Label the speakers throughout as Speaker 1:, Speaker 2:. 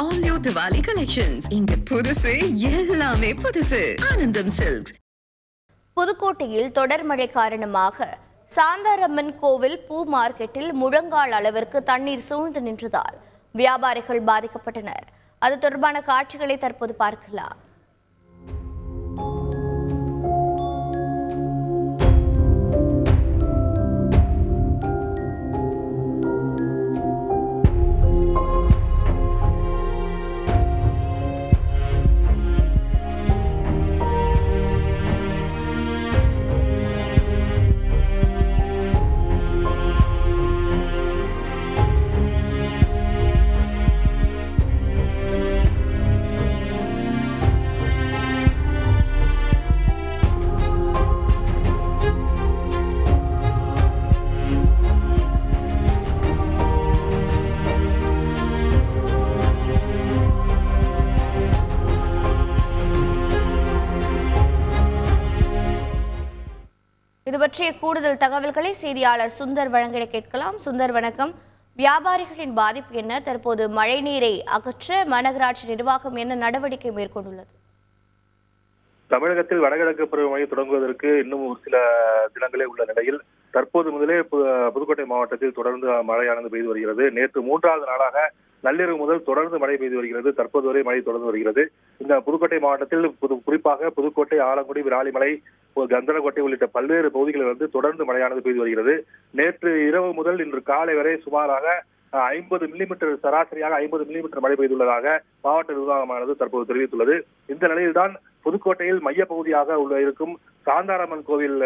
Speaker 1: All new Diwali collections. இங்க புதுசு எல்லாமே புதுசு. ஆனந்தம் சில்க்ஸ்.
Speaker 2: புதுக்கோட்டையில் தொடர் மழை காரணமாக சாந்தாரம்மன் கோவில் பூ மார்க்கெட்டில் முழங்கால் அளவிற்கு தண்ணீர் சூழ்ந்து நின்றதால் வியாபாரிகள் பாதிக்கப்பட்டனர். அது தொடர்பான காட்சிகளை தற்போது பார்க்கலாம். இது பற்றிய கூடுதல் தகவல்களை செய்தியாளர் சுந்தர் வழங்கிட கேட்கலாம். சுந்தர், வணக்கம். வியாபாரிகளின் பாதிப்பு என்ன? தற்போது மழை நீரை அகற்ற மாநகராட்சி நிர்வாகம் என்ன நடவடிக்கை மேற்கொண்டுள்ளது?
Speaker 3: தமிழகத்தில் வடகிழக்கு பருவமழை தொடங்குவதற்கு இன்னும் ஒரு சில தினங்களே உள்ள நிலையில் தற்போது முதலே புதுக்கோட்டை மாவட்டத்தில் தொடர்ந்து மழையானது பெய்து வருகிறது. நேற்று 3வது நாளாக நள்ளிரவு முதல் தொடர்ந்து மழை பெய்து வருகிறது. தற்போது வரை மழை தொடர்ந்து வருகிறது. இந்த புதுக்கோட்டை மாவட்டத்தில் குறிப்பாக புதுக்கோட்டை, ஆலங்குடி, விராலிமலை, கந்தரக்கோட்டை உள்ளிட்ட பல்வேறு பகுதிகளில் தொடர்ந்து மழையானது பெய்து வருகிறது. நேற்று இரவு முதல் இன்று காலை வரை சுமாராக 50 மில்லிமீட்டர், சராசரியாக 50 மில்லிமீட்டர் மழை பெய்துள்ளதாக மாவட்ட நிர்வாகமானது தற்போது தெரிவித்துள்ளது. இந்த நிலையில்தான் புதுக்கோட்டையில் மைய பகுதியாக இருக்கும் சாந்தாரம்மன் கோவில்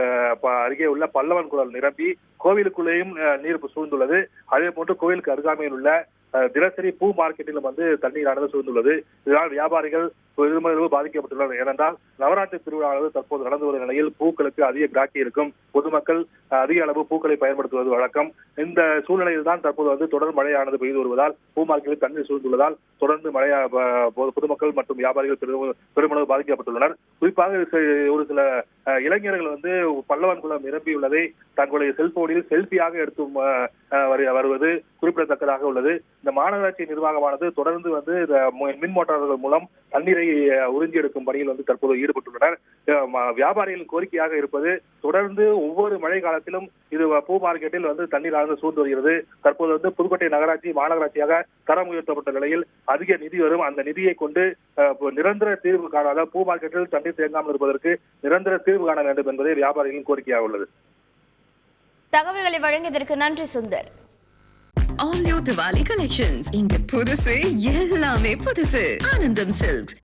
Speaker 3: அருகே உள்ள பல்லவன் குளம் நிரம்பி கோவிலுக்குள்ளேயும் நீர் சூழ்ந்துள்ளது. அதே போன்று கோவிலுக்கு அருகாமையில் உள்ள தினசரி பூ மார்க்கெட்டிலும் தண்ணீரானது சூழ்ந்துள்ளது. இதனால் வியாபாரிகள் பெருமளவு பாதிக்கப்பட்டுள்ளனர். ஏனென்றால் நவராத்திரி திருவிழாவானது தற்போது நடந்து வரும் நிலையில் பூக்களுக்கு அதிக கிராக்கி இருக்கும். பொதுமக்கள் அதிக அளவு பூக்களை பயன்படுத்துவது வழக்கம். இந்த சூழ்நிலையில் தான் தற்போது தொடர் மழையானது பெய்து வருவதால் பூ மார்க்கெட்டில் தண்ணீர் சூழ்ந்துள்ளதால் தொடர்ந்து பொதுமக்கள் மற்றும் வியாபாரிகள் பெருமளவு பாதிக்கப்பட்டுள்ளனர். குறிப்பாக ஒரு சில இளைஞர்கள் பல்லவன் குளம் நிரம்பியுள்ளதை தங்களுடைய செல்போனில் செல்பியாக எடுத்து வருவது குறிப்பிடத்தக்கதாக உள்ளது. இந்த மாநகராட்சி நிர்வாகமானது தொடர்ந்து மின் மோட்டார்கள் மூலம் தண்ணீரை உறிஞ்சி எடுக்கும் பணியில் தற்போது ஈடுபட்டுள்ளனர். வியாபாரிகளின் கோரிக்கையாக இருப்பது தொடர்ந்து ஒவ்வொரு மழை காலத்திலும் இது பூ மார்க்கெட்டில் தண்ணீரானது சூழ்ந்து வருகிறது. தற்போது புதுக்கோட்டை நகராட்சி மாநகராட்சியாக தரம் உயர்த்தப்பட்ட நிலையில் அதிக நிதி வரும். அந்த நிதியை கொண்டு நிரந்தர தீர்வு காணாத பூ மார்க்கெட்டில் தண்ணீர் தேங்காமல் இருப்பதற்கு நிரந்தர தீர்வு காண வேண்டும் என்பதே வியாபாரிகளின் கோரிக்கையாக உள்ளது.
Speaker 2: தகவல்களை வழங்கியதற்கு நன்றி Sundar.
Speaker 1: All new Diwali collections. இங்க புதுசு எல்லாமே புதுசு. ஆனந்தம் சில்க்ஸ்.